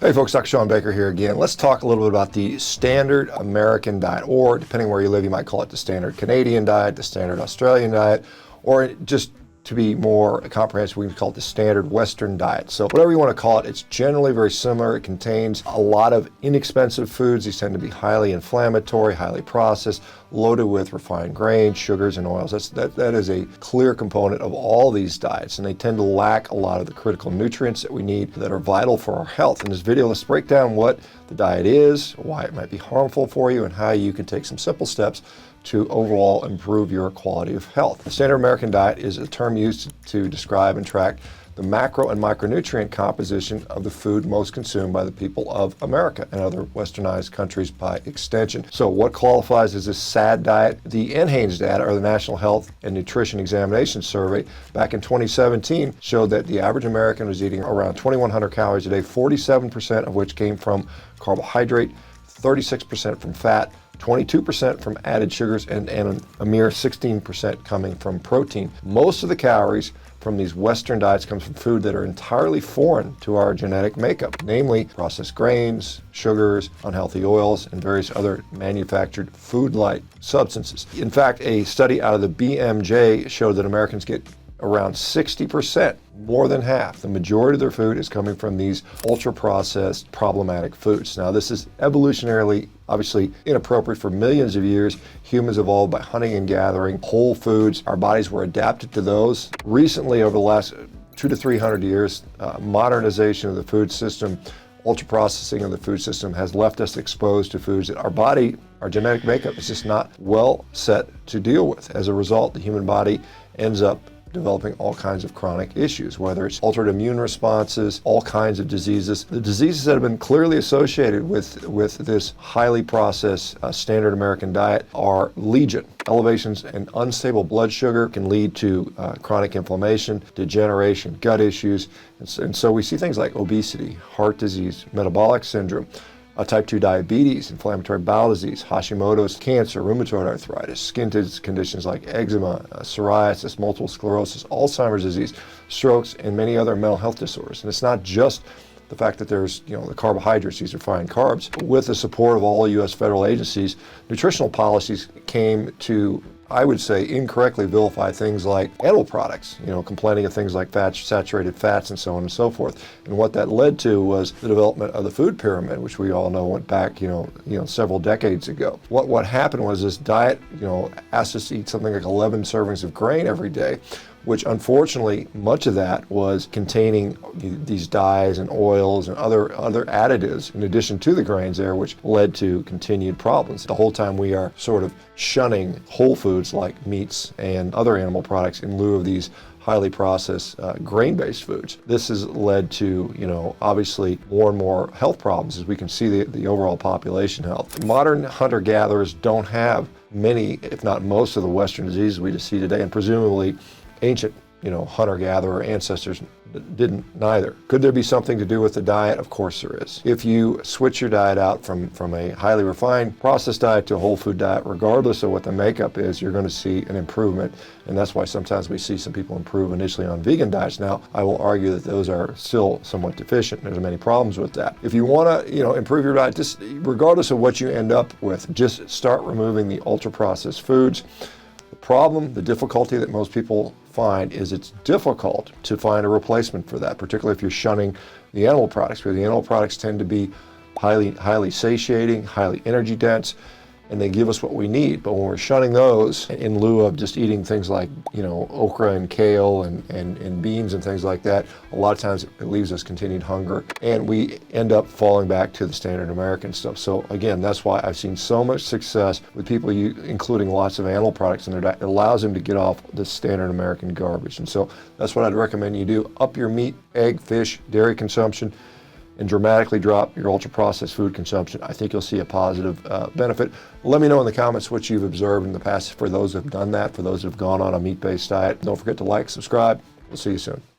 Hey folks, Dr. Shawn Baker here again. Let's talk a little bit about the standard American diet, or depending where you live, you might call it the standard Canadian diet, the standard Australian diet, or just to be more comprehensive, we can call it the standard Western diet. So whatever you want to call it, it's generally very similar. It contains a lot of inexpensive foods. These tend to be highly inflammatory, highly processed, loaded with refined grains, sugars, and oils. That is a clear component of all these diets, and they tend to lack a lot of the critical nutrients that we need that are vital for our health. In this video, let's break down what the diet is, why it might be harmful for you, and how you can take some simple steps to overall improve your quality of health. The standard American diet is a term used to describe and track the macro and micronutrient composition of the food most consumed by the people of America and other westernized countries by extension. So what qualifies as a SAD diet? The NHANES data, or the National Health and Nutrition Examination Survey, back in 2017 showed that the average American was eating around 2,100 calories a day, 47% of which came from carbohydrate, 36% from fat, 22% from added sugars, and a mere 16% coming from protein. Most of the calories from these Western diets comes from food that are entirely foreign to our genetic makeup, namely processed grains, sugars, unhealthy oils, and various other manufactured food-like substances. In fact, a study out of the BMJ showed that Americans get around 60%, more than half. The majority of their food is coming from these ultra-processed, problematic foods. Now, this is evolutionarily, obviously, inappropriate. For millions of years, humans evolved by hunting and gathering whole foods. Our bodies were adapted to those. Recently, over the last 200 to 300 years, modernization of the food system, ultra-processing of the food system has left us exposed to foods that our genetic makeup is just not well set to deal with. As a result, the human body ends up developing all kinds of chronic issues, whether it's altered immune responses, all kinds of diseases. The diseases that have been clearly associated with this highly processed standard American diet are legion. Elevations in unstable blood sugar can lead to chronic inflammation, degeneration, gut issues, and so we see things like obesity, heart disease, metabolic syndrome, type 2 diabetes, inflammatory bowel disease, Hashimoto's, cancer, rheumatoid arthritis, skin conditions like eczema, psoriasis, multiple sclerosis, Alzheimer's disease, strokes, and many other mental health disorders. And it's not just the fact that there's, the carbohydrates, these refined carbs. With the support of all U.S. federal agencies, nutritional policies came to, I would say, incorrectly vilify things like animal products, complaining of things like saturated fats and so on and so forth. And what that led to was the development of the food pyramid, which we all know went back, several decades ago. What happened was this diet, asked us to eat something like 11 servings of grain every day, which unfortunately, much of that was containing these dyes and oils and other additives in addition to the grains there, which led to continued problems. The whole time we are sort of shunning whole foods like meats and other animal products in lieu of these highly processed grain-based foods. This has led to, obviously more and more health problems as we can see the overall population health. Modern hunter-gatherers don't have many, if not most, of the Western diseases we just see today, and presumably ancient, hunter-gatherer ancestors didn't neither. Could there be something to do with the diet? Of course there is. If you switch your diet out from a highly refined processed diet to a whole food diet, regardless of what the makeup is, you're going to see an improvement. And that's why sometimes we see some people improve initially on vegan diets. Now, I will argue that those are still somewhat deficient. There's many problems with that. If you want to, improve your diet, just regardless of what you end up with, just start removing the ultra-processed foods. The problem, the difficulty that most people find is it's difficult to find a replacement for that, particularly if you're shunning the animal products, because the animal products tend to be highly satiating, highly energy dense, and they give us what we need. But when we're shunning those in lieu of just eating things like, okra and kale and beans and things like that, a lot of times it leaves us continued hunger, and we end up falling back to the standard American stuff. So again, that's why I've seen so much success with people including lots of animal products in their diet. It allows them to get off the standard American garbage. And so that's what I'd recommend you do. Up your meat, egg, fish, dairy consumption, and dramatically drop your ultra-processed food consumption. I think you'll see a positive benefit. Let me know in the comments what you've observed in the past for those who have done that, for those who have gone on a meat-based diet. Don't forget to like, subscribe. We'll see you soon.